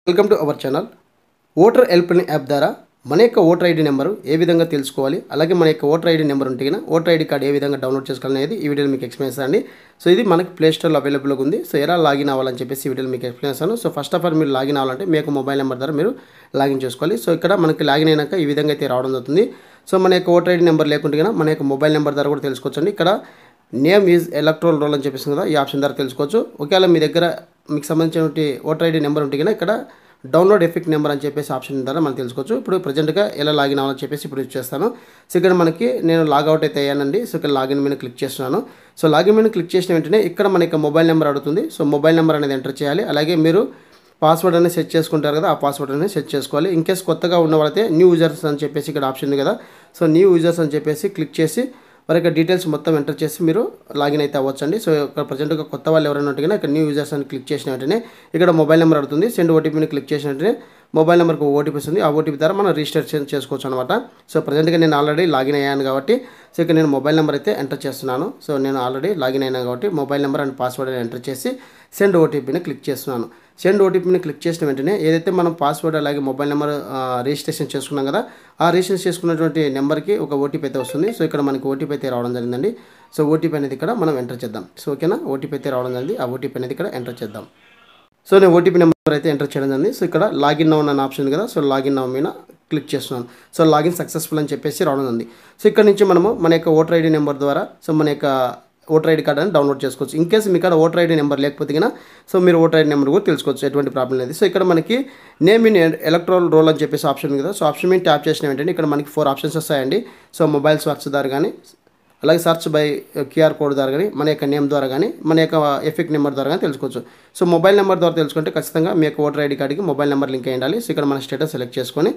Welcome to our channel. Voter helpline app ద్వారా మన యొక్క ఓటర్ ఐడి నెంబరు ఏ విధంగా తెలుసుకోవాలి, అలాగే మన యొక్క ఓటర్ ఐడి నెంబర్ ఉంటే ఓటర్ ఐడి కార్డ్ ఏ విధంగా డౌన్లోడ్ చేసుకోవాలనేది ఈ వీడియోలో మీకు ఎక్స్ప్లెయిన్ చేస్తానండి. సో ఇది మనకి ప్లే స్టోర్లో అవైలబుల్గా ఉంది. సో ఎలా లాగిన్ అవ్వాలని చెప్పేసి ఈ వీడియోలో మీకు ఎక్స్ప్లెయిన్ చేస్తాను. సో ఫస్ట్ ఆఫ్ ఆల్ మీరు లాగిన్ అవ్వాలంటే మీ యొక్క మొబైల్ నెంబర్ ద్వారా మీరు లాగిన్ చేసుకోవాలి. సో ఇక్కడ మనకి లాగిన్ అయినాక ఈ విధంగా అయితే రావడం జరుగుతుంది. సో మన యొక్క ఓటర్ ఐడి నెంబర్ లేకుంటే మన యొక్క మొబైల్ నెంబర్ ద్వారా కూడా తెలుసుకోవచ్చండి. ఇక్కడ నేమ్ ఈజ్ ఎలక్ట్రల్ రోల్ అని చెప్పేసి కదా, ఈ ఆప్షన్ ద్వారా తెలుసుకోవచ్చు. ఒకవేళ మీ దగ్గర మీకు సంబంధించిన ఓటర్ ఐడి నెంబర్ ఉంటే ఇక్కడ డౌన్లోడ్ ఎఫెక్ట్ నెంబర్ అని చెప్పేసి ఆప్షన్ ద్వారా మనం తెలుసుకోవచ్చు. ఇప్పుడు ప్రజెంట్గా ఎలా లాగిన్ అవ్వాలని చెప్పేసి ఇప్పుడు యూజ్ చేస్తాను. సో ఇక్కడ మనకి నేను లాగౌట్ అయితే అయ్యానండి. సో ఇక్కడ లాగిన్ మీద క్లిక్ చేస్తున్నాను. సో లాగిన్ మీద క్లిక్ చేసిన వెంటనే ఇక్కడ మన యొక్క మొబైల్ నెంబర్ అడుగుతుంది. సో మొబైల్ నెంబర్ అనేది ఎంటర్ చేయాలి. అలాగే మీరు పాస్వర్డ్ అనేది సెట్ చేసుకుంటారు కదా, ఆ పాస్వర్డ్ అనేది సెట్ చేసుకోవాలి. ఇన్ కేస్ కొత్తగా ఉన్న వాళ్ళైతే న్యూ యూజర్స్ అని చెప్పేసి ఇక్కడ ఆప్షన్ ఉంది కదా, సో న్యూ యూజర్స్ అని చెప్పేసి క్లిక్ చేసి వారి యొక్క డీటెయిల్స్ మొత్తం ఎంటర్ చేసి మీరు లాగిన్ అయితే అవ్వచ్చండి. సో ఇక్కడ ప్రజెంట్గా కొత్త వాళ్ళు ఎవరైనా ఉంటే ఇక్కడ న్యూ యూజర్స్ అని క్లిక్ చేసిన వెంటనే ఇక్కడ మొబైల్ నెంబర్ అడుగుతుంది. సెండ్ ఓటీపీని క్లిక్ చేసిన వెంటనే మొబైల్ నెంబర్కి ఓటీపీ వస్తుంది. ఆ ఓటీపీ ద్వారా మనం రిజిస్టర్ చేసుకోవచ్చు అనమాట. సో ప్రజెంట్గా నేను ఆల్రెడీ లాగిన్ అయ్యాను కాబట్టి సో ఇక్కడ నేను మొబైల్ నెంబర్ అయితే ఎంటర్ చేస్తున్నాను. సో నేను ఆల్రెడీ లాగిన్ అయినా కాబట్టి mobile number and password enter చేసి సెండ్ ఓటీపీని క్లిక్ చేస్తున్నాను. సెండ్ ఓటీపీని క్లిక్ చేసిన వెంటనే ఏదైతే మనం పాస్వర్డ్ అలాగే మొబైల్ నెంబర్ రిజిస్ట్రేషన్ చేసుకున్నాం కదా, ఆ రిజిస్ట్రేషన్ చేసుకున్నటువంటి నెంబర్కి ఒక ఓటీపీ అయితే వస్తుంది. సో ఇక్కడ మనకి ఓటీపీ అయితే రావడం జరిగిందండి. సో ఓటీపీ అనేది ఇక్కడ మనం ఎంటర్ చేద్దాం. సో ఓకేనా, ఓటీపీ అయితే రావడం జరిగింది. ఆ ఓటీపీ అనేది ఇక్కడ ఎంటర్ చేద్దాం. సో నేను ఓటీపీ నెంబర్ అయితే ఎంటర్ చేయడం జరిగింది. సో ఇక్కడ లాగిన్ నౌ అన్న ఆప్షన్ ఉంది కదా, సో లాగిన్ నౌ మీద క్లిక్ చేస్తున్నాను. సో లాగిన్ సక్సెస్ఫుల్ అని చెప్పేసి రావడం ఉంది. సో ఇక్కడ నుంచి మనము మన యొక్క ఓటర్ ఐడి నెంబర్ ద్వారా సో మన యొక్క ఓటర్ ఐడి కార్డ్ అని డౌన్లోడ్ చేసుకోవచ్చు. ఇన్ కేసు మీ కాడ ఓటర్ ఐడి నెంబర్ లేకపోతే కన్నా సో మీరు ఓటర్ ఐడి నెంబర్ కూడా తెలుసుకోవచ్చు, ఎటువంటి ప్రాబ్లం లేదు. సో ఇక్కడ మనకి నేమ్ ఇన్ ఎలక్ట్రల్ రోల్ అని చెప్పేసి ఆప్షన్ ఉంది కదా, సో ఆప్షన్ మీద ట్యాప్ చేసిన వెంటనే ఇక్కడ మనకి 4 ఆప్షన్స్ వస్తాయండి. సో మొబైల్ సెర్చ్ ద్వారా కానీ, అలాగే సెర్చ్ బై క్యూఆర్ కోడ్ ద్వారా కానీ, మన యొక్క నేమ్ ద్వారా కానీ, మన యొక్క ఎఫెక్ట్ నెంబర్ ద్వారా కానీ తెలుసుకోవచ్చు. సో మొబైల్ నెంబర్ ద్వారా తెలుసుకుంటే ఖచ్చితంగా మీ యొక్క ఓటర్ ఐడి కార్డుకి మొబైల్ నెంబర్ లింక్ అయ్యి ఉండాలి. సో ఇక్కడ మన స్టేటస్ సెలెక్ట్ చేసుకొని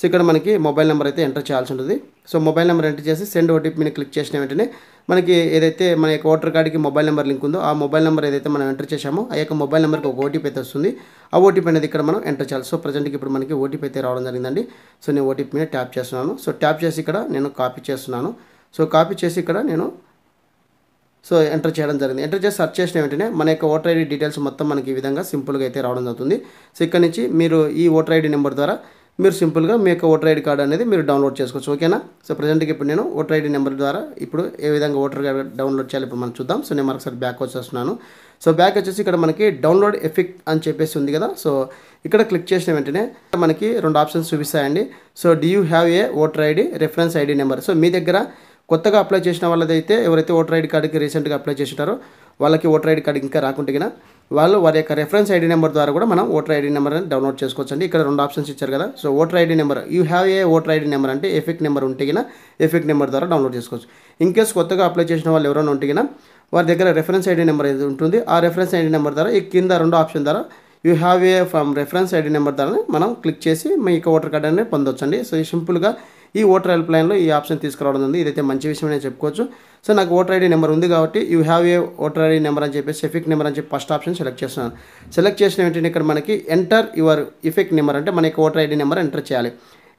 సో ఇక్కడ మనకి మొబైల్ నెంబర్ అయితే ఎంటర్ చేయాల్సి ఉంటుంది. సో మొబైల్ నెంబర్ ఎంటర్ చేసి సెండ్ ఓటీపీని క్లిక్ చేసిన వెంటనే మనకి ఏదైతే మన యొక్క ఓటర్ కార్డుకి మొబైల్ నెంబర్ లింక్ ఉందో ఆ మొబైల్ నెంబర్ ఏదైతే మనం ఎంటర్ చేసామో ఆ యొక్క మొబైల్ నెంబర్కి ఒక ఓటీపీ అయితే వస్తుంది. ఆ ఓటీపీ అనేది ఇక్కడ మనం ఎంటర్ చేయాలి. సో ప్రజెంట్కి ఇప్పుడు మనకి ఓటీపీ అయితే రావడం జరిగిందండి. సో నేను ఓటీపీ మీద ట్యాప్ చేస్తున్నాను. సో ట్యాప్ చేసి ఇక్కడ నేను కాపీ చేస్తున్నాను. సో కాపీ చేసి ఇక్కడ నేను సో ఎంటర్ చేయడం జరిగింది. ఎంటర్ చేసి సెర్చ్ చేసిన వెంటనే మన యొక్క ఓటర్ ఐడి డీటెయిల్స్ మొత్తం మనకి ఈ విధంగా సింపుల్గా అయితే రావడం జరుగుతుంది. సో ఇక్కడ నుంచి మీరు ఈ ఓటర్ ఐడి నెంబర్ ద్వారా మీరు సింపుల్గా మీ యొక్క ఓటర్ ఐడి కార్డ్ అనేది మీరు డౌన్లోడ్ చేసుకోవచ్చు. ఓకేనా. సో ప్రజెంట్కి ఇప్పుడు నేను ఓటర్ ఐడి నెంబర్ ద్వారా ఇప్పుడు ఏ విధంగా ఓటర్ కార్డ్ డౌన్లోడ్ చేయాలి ఇప్పుడు మనం చూద్దాం. సో నేను మరొకసారి బ్యాక్ వచ్చేస్తున్నాను. సో బ్యాక్ వచ్చేసి ఇక్కడ మనకి డౌన్లోడ్ ఎఫెక్ట్ అని చెప్పేసి ఉంది కదా, సో ఇక్కడ క్లిక్ చేసిన వెంటనే మనకి 2 ఆప్షన్స్ చూపిస్తాయండి. So do you have a voter ID reference ID number. So మీ దగ్గర కొత్తగా అప్లై చేసిన వాళ్ళదైతే ఎవరైతే ఓటర్ ఐడి కార్డుకి రీసెంట్గా అప్లై చేసినారో వాళ్ళకి ఓటర్ ఐడి కార్డు ఇంకా రాకుంటే కన్నా వాళ్ళు వారి యొక్క రెఫరెన్స్ ఐడి నెంబర్ ద్వారా కూడా మనం ఓటర్ ఐడి నెంబర్ అని డౌన్లోడ్ చేసుకోవచ్చు అండి. ఇక్కడ 2 ఆప్షన్స్ ఇచ్చారు కదా, so voter ID number you have a voter ID number అంటే ఎఫెక్ట్ నెంబర్ ఉంటే కన్నా ఎఫెక్ట్ నెంబర్ ద్వారా డౌన్లోడ్ చేసుకోవచ్చు. ఇన్ కేసు కొత్తగా అప్లై చేసిన వాళ్ళు ఎవరైనా ఉంటే కన్నా వారి దగ్గర రెఫరెన్స్ ఐడి నెంబర్ ఏది ఉంటుంది ఆ రెఫరెన్స్ ఐడి నెంబర్ ద్వారా ఈ కింద 2 ఆప్షన్ ద్వారా you have A from reference ID number ద్వారా మనం క్లిక్ చేసి మీ యొక్క ఓటర్ కార్డు అనేది పొందొచ్చు అండి. సో సింపుల్గా ఈ ఓటర్ హెల్ప్ లైన్లో ఈ ఆప్షన్ తీసుకురావడం ఉంది. ఇదైతే మంచి విషయం నేను చెప్పుకోవచ్చు. సో నాకు ఓటర్ ఐడి నెంబర్ ఉంది కాబట్టి you have a voter ID number అని చెప్పేసి ఎఫెక్ట్ నెంబర్ అని చెప్పి ఫస్ట్ ఆప్షన్ సెలెక్ట్ చేస్తున్నాను. సెలెక్ట్ చేసిన వెంటనే ఇక్కడ మనకి ఎంటర్ యువర్ ఎఫెక్ట్ నెంబర్ అంటే మన యొక్క ఓటర్ ఐడి నెంబర్ ఎంటర్ చేయాలి.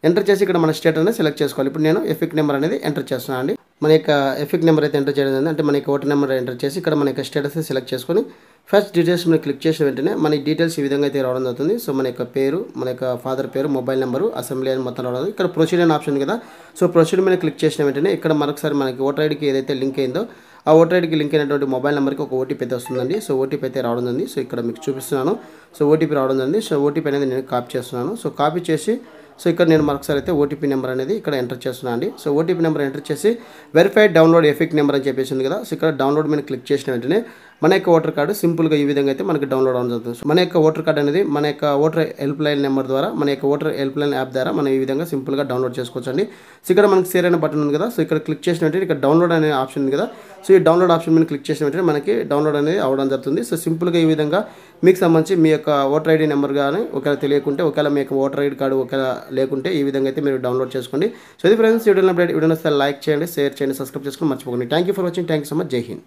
ఎంటర్ చేసి ఇక్కడ మన స్టేట్ అనేది సెలెక్ట్ చేసుకోవాలి. ఇప్పుడు నేను ఎఫెక్ట్ నెంబర్ అనేది ఎంటర్ చేస్తున్నాను అండి. మన యొక్క ఎఫెక్ట్ నెంబర్ అయితే ఎంటర్ చేయడం అంటే మన యొక్క ఓటర్ నెంబర్ ఎంటర్ చేసి ఇక్కడ మన యొక్క స్టేటస్ సెలెక్ట్ చేసుకొని ఫస్ట్ డీటెయిల్స్ మీద క్లిక్ చేసిన వెంటనే మన డీటెయిల్స్ ఈ విధంగా అయితే రావడం జరుగుతుంది. సో మన యొక్క పేరు, మన యొక్క ఫాదర్ పేరు, మొబైల్ నెంబరు, అసెంబ్లీ అని మొత్తం రావడం. ఇక్కడ ప్రొసీడ్ అనే ఆప్షన్ కదా, సో ప్రొసీడ్ మీద క్లిక్ చేసిన వెంటనే ఇక్కడ మరొకసారి మనకి ఓటర్ ఐడికి ఏదైతే లింక్ అయిందో ఆ ఓటర్ ఐడికి లింక్ అయినటువంటి మొబైల్ నెంబర్కి ఒక ఓటీపీ అయితే వస్తుందండి. సో ఓటీపీ అయితే రావడం జరిగింది. సో ఇక్కడ మీకు చూపిస్తున్నాను. సో ఓటీపీ రావడం జరిగింది. సో ఓటీపీ అనేది నేను కాపీ చేస్తున్నాను. సో కాపీ చేసి సో ఇక్కడ నేను మరొకసారి అయితే ఓటీపీ నెంబర్ అనేది ఇక్కడ ఎంటర్ చేస్తున్నాను అండి. సో ఓటీపీ నెంబర్ ఎంటర్ చేసి వెరిఫైడ్ డౌన్లోడ్ ఎఫెక్ట్ నెంబర్ అని చెప్పేసి ఉంది కదా, సో ఇక్కడ డౌన్లోడ్ మీద క్లిక్ చేసిన వెంటనే మన యొక్క ఓటర్ కార్డు సింపుల్గా ఈ విధంగా అయితే మనకి డౌన్లోడ్ అవ్వడం జరుగుతుంది. సో మన యొక్క ఓటర్ కార్డు అనేది మన యొక్క ఓటర్ హెల్ప్ లైన్ నెంబర్ ద్వారా మన యొక్క ఓటర్ హెల్ప్ లైన్ యాప్ ద్వారా మనం ఈ విధంగా సింపుల్గా డౌన్లోడ్ చేసుకోవచ్చు అండి. సో ఇక్కడ మనకి షేర్ అనే బటన్ ఉంది కదా, సో ఇక్కడ క్లిక్ చేసిన వెంటనే ఇక్కడ డౌన్లోడ్ అనే ఆప్షన్ ఉంది కదా, సో ఈ డౌన్లోడ్ ఆప్షన్ మీద క్లిక్ చేసిన వెంటనే మనకి డౌన్లోడ్ అనేది అవ్వడం జరుగుతుంది. సో సింపుల్గా ఈ విధంగా మీకు సంబంధించి మీ యొక్క ఓటర్ ఐడి నెంబర్ కానీ ఒకవేళ తెలియకుంటే, ఒకవేళ మీ యొక్క ఓటర్ ఐడి కార్డు ఒకవేళ లేకుంటే ఈ విధంగా అయితే మీరు డౌన్లోడ్ చేసుకోండి. సో ఇది ఫ్రెండ్స్, వీడియో లైక్ చేయండి, షేర్ చేయండి, సబ్స్క్రైబ్ చేసుకొని మర్చిపోకండి. Thank you for watching. Thank you so much. జై హింద్.